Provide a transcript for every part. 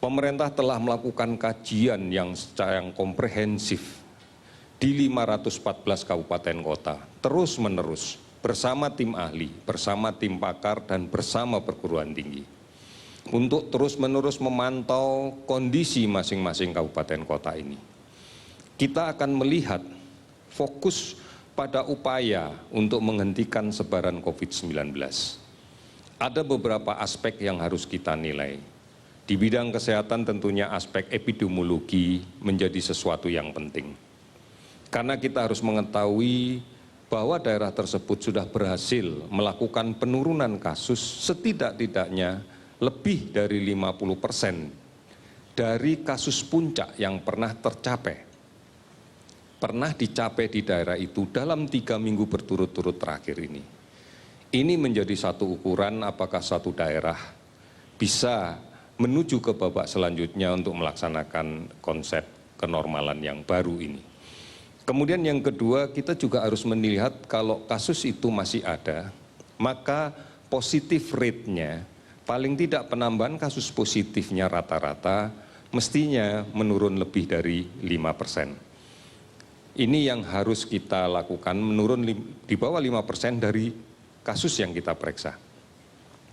Pemerintah telah melakukan kajian yang secara komprehensif di 514 kabupaten kota, terus-menerus, bersama tim ahli, bersama tim pakar, dan bersama perguruan tinggi, untuk terus-menerus memantau kondisi masing-masing kabupaten kota ini. Kita akan melihat fokus pada upaya untuk menghentikan sebaran COVID-19. Ada beberapa aspek yang harus kita nilai. Di bidang kesehatan tentunya aspek epidemiologi menjadi sesuatu yang penting. Karena kita harus mengetahui bahwa daerah tersebut sudah berhasil melakukan penurunan kasus setidak-tidaknya lebih dari 50% dari kasus puncak yang pernah dicapai di daerah itu dalam 3 minggu berturut-turut terakhir ini. Ini menjadi satu ukuran apakah satu daerah bisa menuju ke babak selanjutnya untuk melaksanakan konsep kenormalan yang baru ini. Kemudian yang kedua, kita juga harus melihat kalau kasus itu masih ada, maka positif rate-nya, paling tidak penambahan kasus positifnya rata-rata mestinya menurun lebih dari 5%. Ini yang harus kita lakukan, menurun di bawah 5% dari kasus yang kita periksa.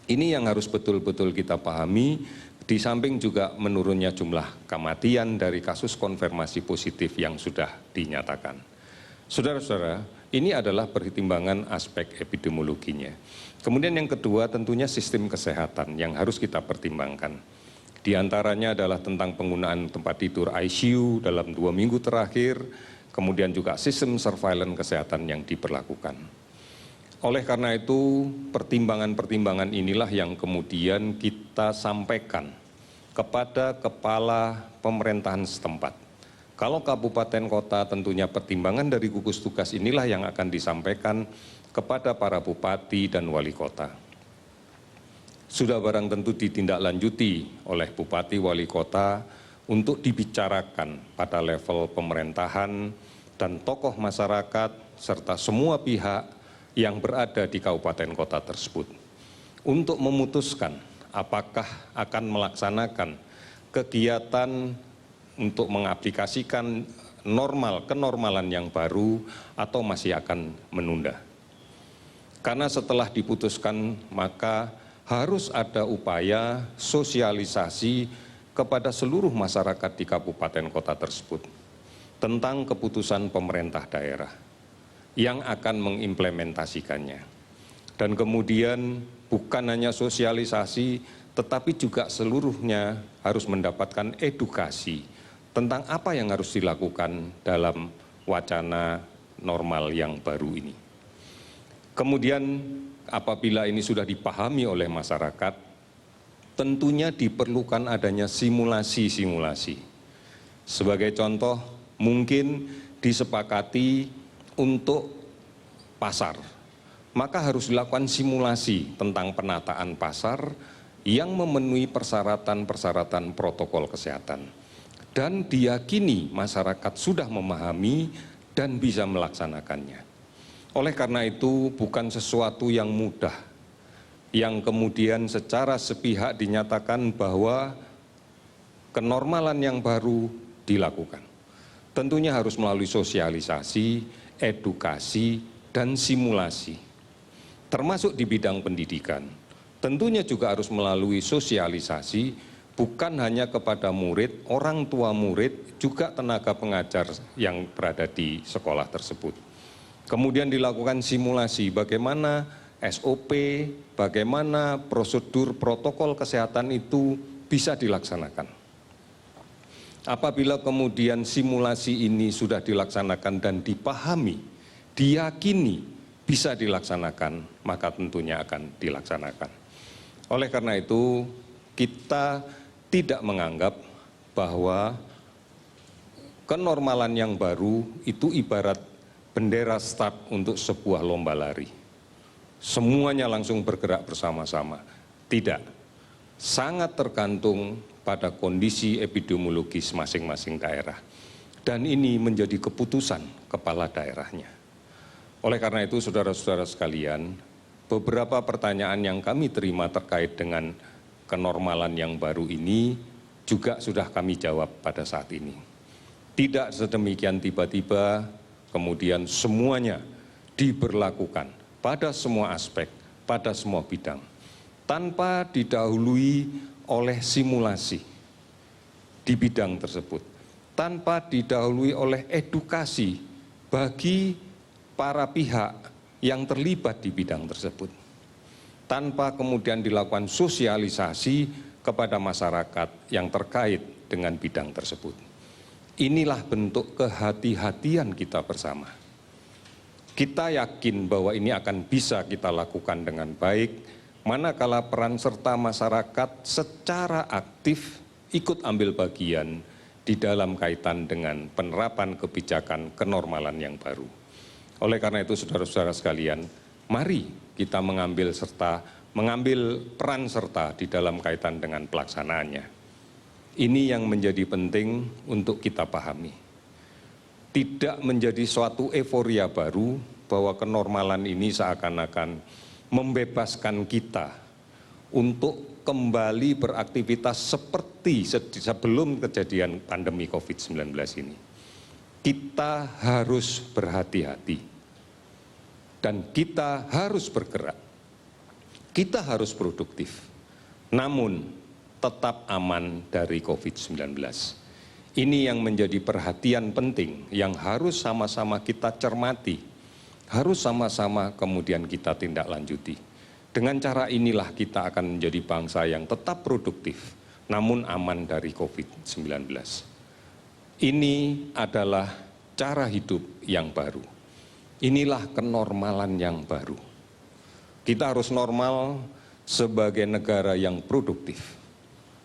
Ini yang harus betul-betul kita pahami, di samping juga menurunnya jumlah kematian dari kasus konfirmasi positif yang sudah dinyatakan. Saudara-saudara, ini adalah pertimbangan aspek epidemiologinya. Kemudian yang kedua tentunya sistem kesehatan yang harus kita pertimbangkan. Di antaranya adalah tentang penggunaan tempat tidur ICU dalam 2 minggu terakhir, kemudian juga sistem surveillance kesehatan yang diberlakukan. Oleh karena itu, pertimbangan-pertimbangan inilah yang kemudian kita sampaikan kepada kepala pemerintahan setempat. Kalau kabupaten kota tentunya pertimbangan dari gugus tugas inilah yang akan disampaikan kepada para bupati dan wali kota. Sudah barang tentu ditindaklanjuti oleh bupati wali kota untuk dibicarakan pada level pemerintahan dan tokoh masyarakat serta semua pihak yang berada di kabupaten kota tersebut untuk memutuskan apakah akan melaksanakan kegiatan untuk mengaplikasikan kenormalan yang baru atau masih akan menunda. Karena setelah diputuskan maka harus ada upaya sosialisasi kepada seluruh masyarakat di kabupaten kota tersebut tentang keputusan pemerintah daerah yang akan mengimplementasikannya. Dan kemudian bukan hanya sosialisasi, tetapi juga seluruhnya harus mendapatkan edukasi tentang apa yang harus dilakukan dalam wacana normal yang baru ini. Kemudian apabila ini sudah dipahami oleh masyarakat, tentunya diperlukan adanya simulasi-simulasi. Sebagai contoh, mungkin disepakati untuk pasar, maka harus dilakukan simulasi tentang penataan pasar yang memenuhi persyaratan-persyaratan protokol kesehatan. Dan diyakini masyarakat sudah memahami dan bisa melaksanakannya. Oleh karena itu bukan sesuatu yang mudah, yang kemudian secara sepihak dinyatakan bahwa kenormalan yang baru dilakukan. Tentunya harus melalui sosialisasi, edukasi, dan simulasi, termasuk di bidang pendidikan. Tentunya juga harus melalui sosialisasi, bukan hanya kepada murid, orang tua murid, juga tenaga pengajar yang berada di sekolah tersebut. Kemudian dilakukan simulasi bagaimana SOP, bagaimana prosedur protokol kesehatan itu bisa dilaksanakan. Apabila kemudian simulasi ini sudah dilaksanakan dan dipahami, diyakini bisa dilaksanakan, maka tentunya akan dilaksanakan. Oleh karena itu, kita tidak menganggap bahwa kenormalan yang baru itu ibarat bendera start untuk sebuah lomba lari. Semuanya langsung bergerak bersama-sama. Tidak, sangat tergantung pada kondisi epidemiologis masing-masing daerah. Dan ini menjadi keputusan kepala daerahnya. Oleh karena itu, saudara-saudara sekalian, beberapa pertanyaan yang kami terima terkait dengan kenormalan yang baru ini juga sudah kami jawab pada saat ini. Tidak sedemikian tiba-tiba, kemudian semuanya diberlakukan pada semua aspek, pada semua bidang, tanpa didahului oleh simulasi di bidang tersebut, tanpa didahului oleh edukasi bagi para pihak yang terlibat di bidang tersebut, tanpa kemudian dilakukan sosialisasi kepada masyarakat yang terkait dengan bidang tersebut. Inilah bentuk kehati-hatian kita bersama. Kita yakin bahwa ini akan bisa kita lakukan dengan baik, manakala peran serta masyarakat secara aktif ikut ambil bagian di dalam kaitan dengan penerapan kebijakan kenormalan yang baru. Oleh karena itu, saudara-saudara sekalian, mari kita mengambil peran serta di dalam kaitan dengan pelaksanaannya. Ini yang menjadi penting untuk kita pahami. Tidak menjadi suatu euforia baru bahwa kenormalan ini seakan-akan membebaskan kita untuk kembali beraktivitas seperti sebelum kejadian pandemi COVID-19 ini. Kita harus berhati-hati. Dan kita harus bergerak, kita harus produktif, namun tetap aman dari COVID-19. Ini yang menjadi perhatian penting yang harus sama-sama kita cermati, harus sama-sama kemudian kita tindak lanjuti. Dengan cara inilah kita akan menjadi bangsa yang tetap produktif, namun aman dari COVID-19. Ini adalah cara hidup yang baru. Inilah kenormalan yang baru. Kita harus normal sebagai negara yang produktif,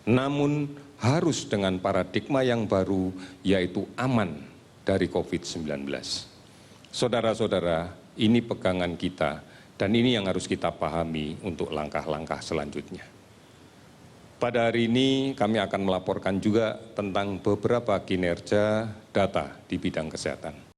namun harus dengan paradigma yang baru, yaitu aman dari COVID-19. Saudara-saudara, ini pegangan kita dan ini yang harus kita pahami untuk langkah-langkah selanjutnya. Pada hari ini kami akan melaporkan juga tentang beberapa kinerja data di bidang kesehatan.